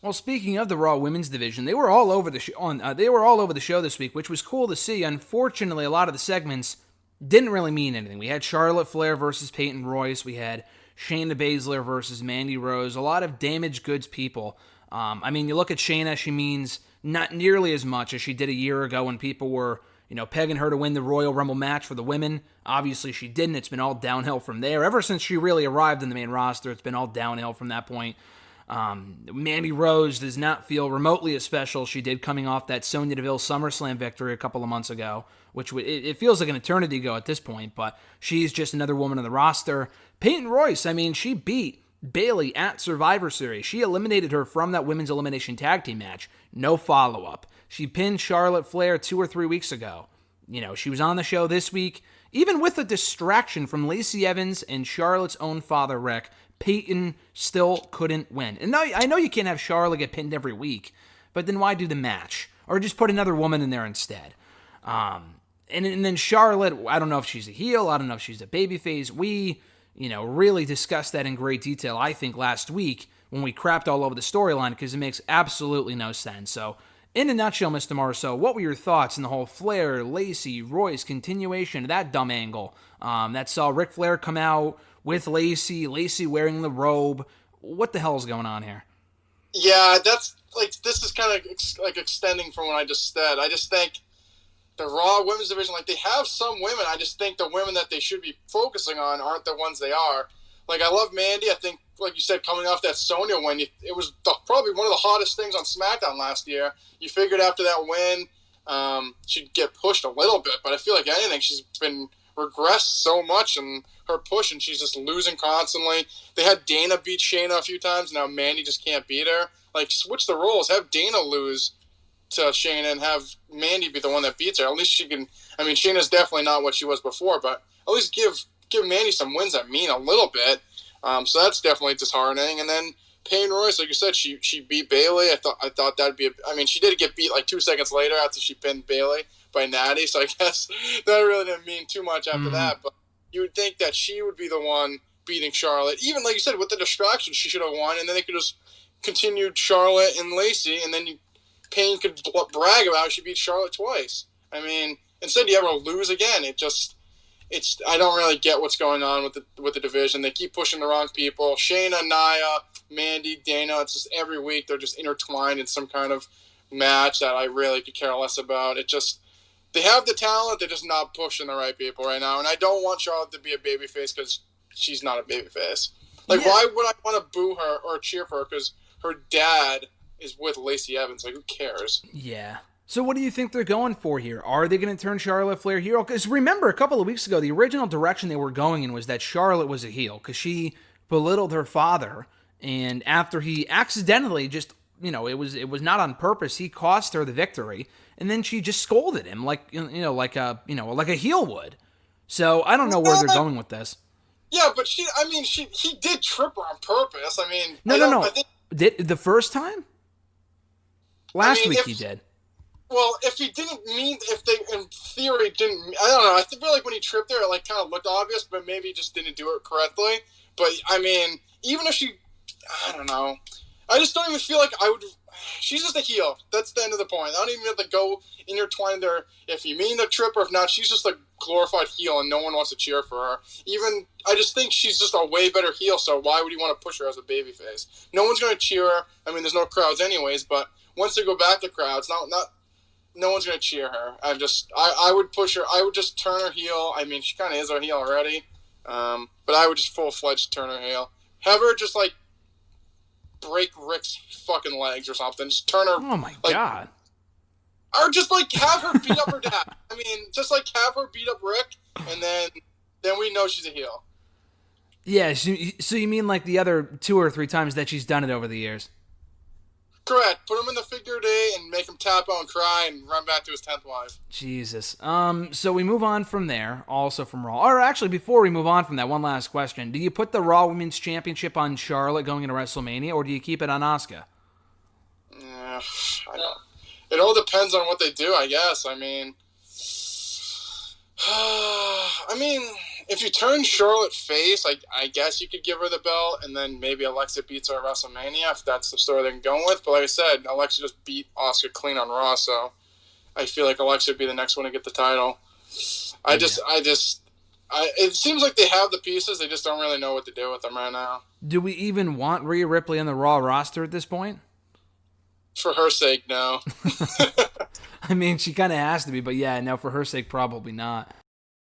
Well, speaking of the Raw Women's Division, they were all over the they were all over the show this week, which was cool to see. Unfortunately, a lot of the segments didn't really mean anything. We had Charlotte Flair versus Peyton Royce. We had Shayna Baszler versus Mandy Rose. A lot of damaged goods people. You look at Shayna, she means not nearly as much as she did a year ago when people were, pegging her to win the Royal Rumble match for the women. Obviously, she didn't. It's been all downhill from there. Ever since she really arrived in the main roster, it's been all downhill from that point. Mandy Rose does not feel remotely as special as she did coming off that Sonya Deville SummerSlam victory a couple of months ago, which it feels like an eternity ago at this point, but she's just another woman on the roster. Peyton Royce, she beat Bayley at Survivor Series. She eliminated her from that women's elimination tag team match. No follow-up. She pinned Charlotte Flair 2 or 3 weeks ago. She was on the show this week. Even with a distraction from Lacey Evans and Charlotte's own father, Rick, Peyton still couldn't win. And now I know you can't have Charlotte get pinned every week, but then why do the match? Or just put another woman in there instead. And then Charlotte, I don't know if she's a heel, I don't know if she's a babyface. We, really discussed that in great detail, I think, last week when we crapped all over the storyline because it makes absolutely no sense. So, in a nutshell, Mr. Marceau, what were your thoughts on the whole Flair, Lacey, Royce continuation of that dumb angle that saw Ric Flair come out with Lacey wearing the robe? What the hell is going on here? Yeah, that's this is kind of extending from what I just said. I just think the Raw Women's Division, they have some women. I just think the women that they should be focusing on aren't the ones they are. I love Mandy. I think, like you said, coming off that Sonya win, it was probably one of the hottest things on SmackDown last year. You figured after that win, she'd get pushed a little bit, but I feel like anything, she's been regressed so much in her push, and she's just losing constantly. They had Dana beat Shayna a few times. Now Mandy just can't beat her. Switch the roles. Have Dana lose to Shayna and have Mandy be the one that beats her. At least she can. Shayna's definitely not what she was before, but at least give Mandy some wins that mean a little bit. So that's definitely disheartening. And then Peyton Royce, like you said, she beat Bayley. I thought that'd be. She did get beat 2 seconds later after she pinned Bayley by Natty. So I guess that really didn't mean too much after that. But you would think that she would be the one beating Charlotte. Even like you said, with the distraction, she should have won, and then they could just continued Charlotte and Lacey, and then Payne could brag about how she beat Charlotte twice. Instead you have her lose again. I don't really get what's going on with the division. They keep pushing the wrong people. Shayna, Nia, Mandy, Dana. It's just every week they're just intertwined in some kind of match that I really could care less about. They have the talent. They're just not pushing the right people right now. And I don't want Charlotte to be a babyface because she's not a babyface. Why would I want to boo her or cheer for her? Because her dad is with Lacey Evans. Who cares? Yeah. So what do you think they're going for here? Are they going to turn Charlotte Flair heel? Because remember, a couple of weeks ago, the original direction they were going in was that Charlotte was a heel because she belittled her father. And after he accidentally just, it was not on purpose, he cost her the victory. And then she just scolded him like a heel would. So I don't know where they're going with this. Yeah, but he did trip her on purpose. No. Did the first time? Last week he did. Well, if they in theory didn't, I don't know. I feel like when he tripped her, it kind of looked obvious, but maybe he just didn't do it correctly. But even if she, I don't know. I just don't even feel like I would. She's just a heel. That's the end of the point. I don't even have to go intertwine there. If you mean to trip her, if not, she's just a glorified heel, and no one wants to cheer for her. I just think she's just a way better heel. So why would you want to push her as a babyface? No one's going to cheer her. There's no crowds anyways. But once they go back to crowds, no one's going to cheer her. I would push her. I would just turn her heel. She kind of is our heel already. But I would just full-fledged turn her heel. Have her just break Rick's fucking legs or something. Just turn her. Oh my god. Or just have her beat up her dad. Just have her beat up Rick, and then we know she's a heel. Yeah. So you mean the other 2 or 3 times that she's done it over the years? Correct. Put him in the figure of eight and make him tap out and cry and run back to his 10th wife. Jesus. So we move on from there, also from Raw. Or actually, before we move on from that, one last question. Do you put the Raw Women's Championship on Charlotte going into WrestleMania, or do you keep it on Asuka? I don't. It all depends on what they do, I guess. if you turn Charlotte face, I guess you could give her the belt, and then maybe Alexa beats her at WrestleMania if that's the story they're going with. But like I said, Alexa just beat Asuka clean on Raw, so I feel like Alexa would be the next one to get the title. It seems like they have the pieces, they just don't really know what to do with them right now. Do we even want Rhea Ripley on the Raw roster at this point? For her sake, no. I mean, she kind of has to be, but yeah, no, for her sake, probably not.